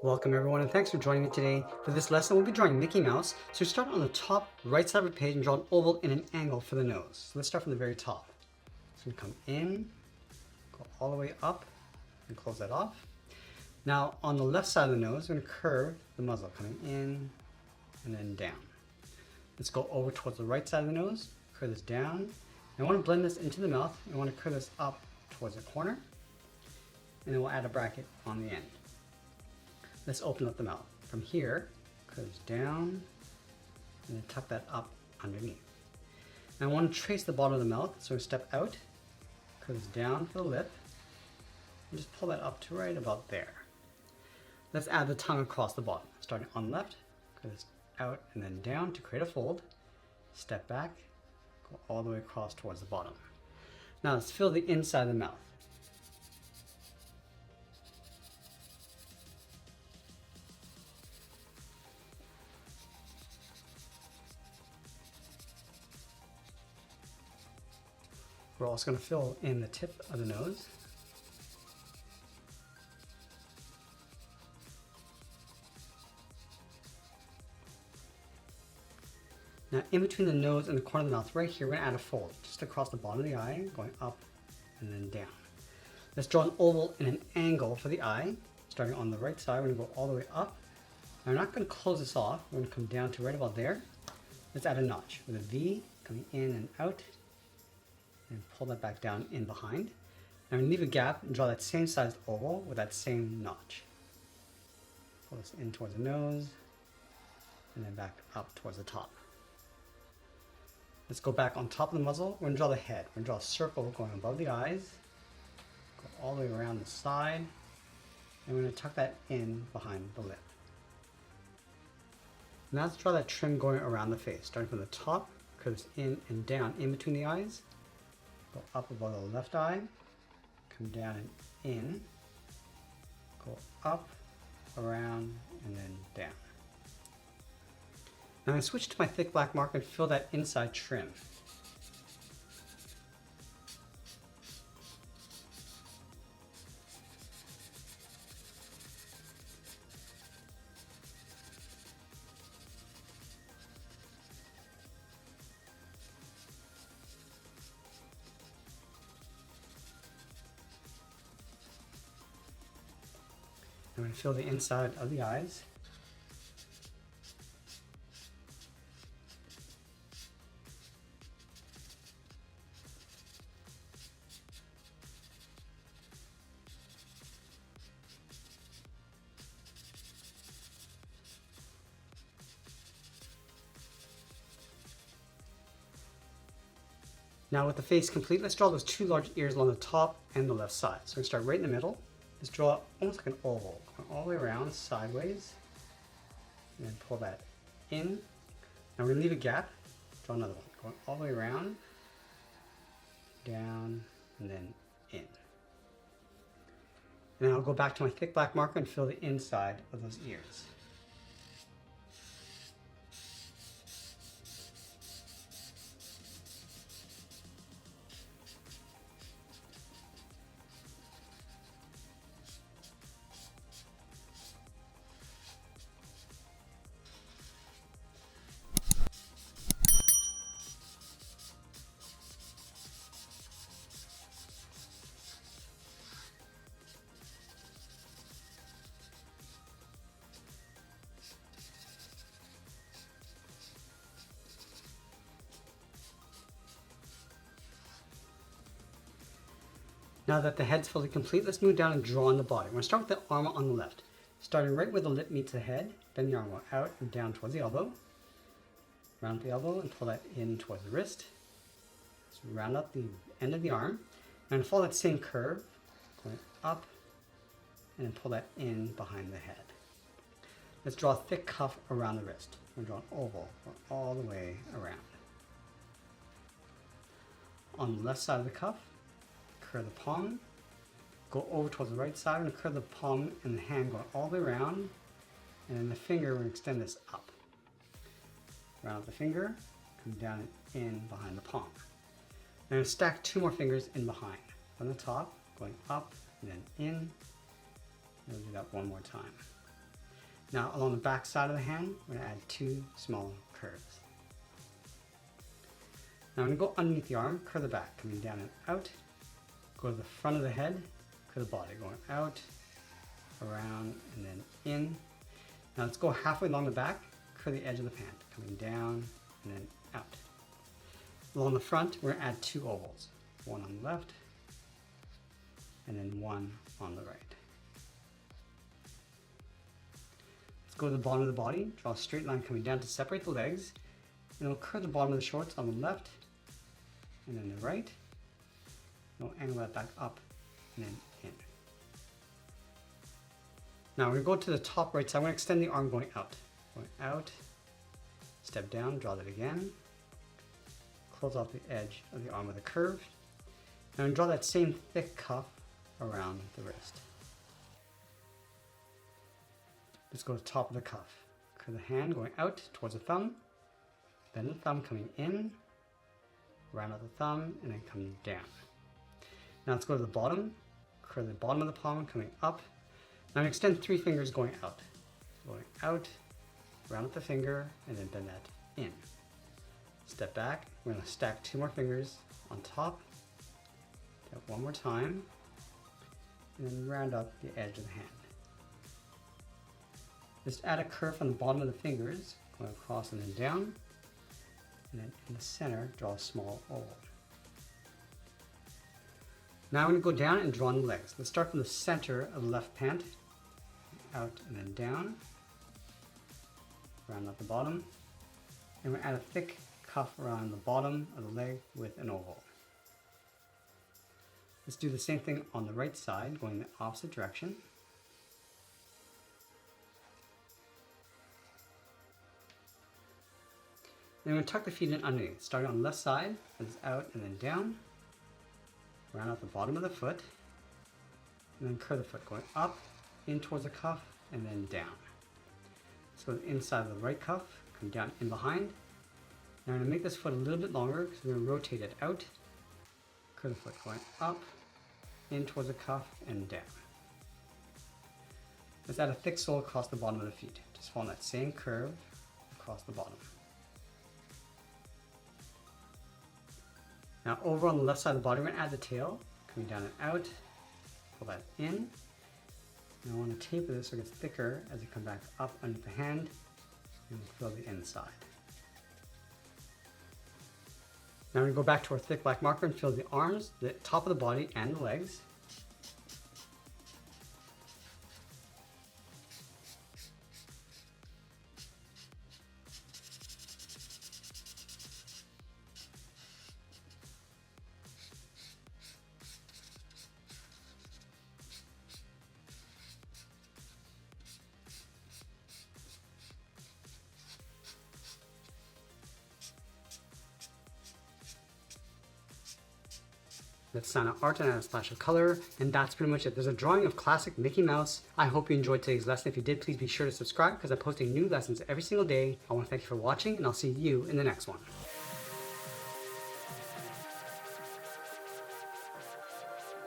Welcome everyone and thanks for joining me today. For this lesson we'll be drawing Mickey Mouse. So start on the top right side of the page and draw an oval in an angle for the nose. So let's start from the very top. So we come in, go all the way up and close that off. Now on the left side of the nose we're going to curve the muzzle coming in and then down. Let's go over towards the right side of the nose, curve this down. I want to blend this into the mouth. I want to curve this up towards the corner and then we'll add a bracket on the end. Let's open up the mouth. From here, curves down, and then tuck that up underneath. Now I want to trace the bottom of the mouth, so step out, curves down for the lip, and just pull that up to right about there. Let's add the tongue across the bottom. Starting on the left, curves out and then down to create a fold. Step back, go all the way across towards the bottom. Now let's fill the inside of the mouth. We're also going to fill in the tip of the nose. Now in between the nose and the corner of the mouth right here, we're going to add a fold just across the bottom of the eye, going up and then down. Let's draw an oval in an angle for the eye. Starting on the right side, we're going to go all the way up. Now we're not going to close this off. We're going to come down to right about there. Let's add a notch with a V coming in and out. And pull that back down in behind. Now leave a gap and draw that same sized oval with that same notch. Pull this in towards the nose and then back up towards the top. Let's go back on top of the muzzle. We're going to draw the head. We're going to draw a circle going above the eyes, go all the way around the side, and we're going to tuck that in behind the lip. Now let's draw that trim going around the face, starting from the top, curves in and down in between the eyes. Go up above the left eye, come down and in, go up, around, and then down. Now I'm going to switch to my thick black marker and fill that inside trim. I'm going to fill the inside of the eyes. Now with the face complete, let's draw those two large ears along the top and the left side. So we're going to start right in the middle. Let's draw almost like an oval, going all the way around sideways, and then pull that in. Now we're going to leave a gap, draw another one, going all the way around, down, and then in. And then I'll go back to my thick black marker and fill the inside of those ears. Now that the head's fully complete, let's move down and draw on the body. We're going to start with the arm on the left. Starting right where the lip meets the head, bend the arm out and down towards the elbow. Round the elbow and pull that in towards the wrist. So round up the end of the arm. And follow that same curve, going up and then pull that in behind the head. Let's draw a thick cuff around the wrist. We're going to draw an oval all the way around. On the left side of the cuff, curve the palm, go over towards the right side and curve the palm and the hand going all the way around, and then the finger, we're going to extend this up. Round out the finger, come down and in behind the palm. I'm going to stack two more fingers in behind. From the top, going up and then in. We'll do that one more time. Now along the back side of the hand, we're going to add 2 small curves. Now I'm going to go underneath the arm, curve the back, coming down and out. Go to the front of the head, curve the body, going out, around, and then in. Now let's go halfway along the back, curve the edge of the pant, coming down and then out. Along the front, we're going to add 2 ovals, one on the left, and then one on the right. Let's go to the bottom of the body, draw a straight line coming down to separate the legs, and we'll curve the bottom of the shorts on the left, and then the right. And we'll angle that back up and then in. Now we're going to go to the top right side. I'm going to extend the arm going out, step down, draw that again, close off the edge of the arm with a curve. Now draw that same thick cuff around the wrist. Let's go to the top of the cuff. Curve the hand going out towards the thumb, bend the thumb coming in, round out the thumb, and then come down. Now let's go to the bottom, curve the bottom of the palm coming up. Now I'm going to extend 3 fingers going out. Going out, round out the finger, and then bend that in. Step back, we're going to stack 2 more fingers on top. Do that one more time, and then round up the edge of the hand. Just add a curve on the bottom of the fingers, going across and then down, and then in the center, draw a small oval. Now I'm going to go down and draw on the legs. Let's start from the center of the left pant, out and then down, round out the bottom, and we're going to add a thick cuff around the bottom of the leg with an oval. Let's do the same thing on the right side, going the opposite direction. Then we're going to tuck the feet in underneath, starting on the left side, as out and then down, round out the bottom of the foot, and then curve the foot, going up, in towards the cuff, and then down. Let's go to the inside of the right cuff, come down in behind. Now I'm going to make this foot a little bit longer, because we're going to rotate it out, curve the foot, going up, in towards the cuff, and down. Let's add a thick sole across the bottom of the feet, just follow that same curve across the bottom. Now over on the left side of the body, we're going to add the tail, coming down and out, pull that in. Now I want to taper this so it gets thicker as you come back up underneath the hand and fill the inside. Now we're going to go back to our thick black marker and fill the arms, the top of the body, and the legs. Let's sign out art and add a splash of color, and that's pretty much it. There's a drawing of classic Mickey Mouse. I hope you enjoyed today's lesson. If you did, please be sure to subscribe because I'm posting new lessons every single day. I want to thank you for watching, and I'll see you in the next one.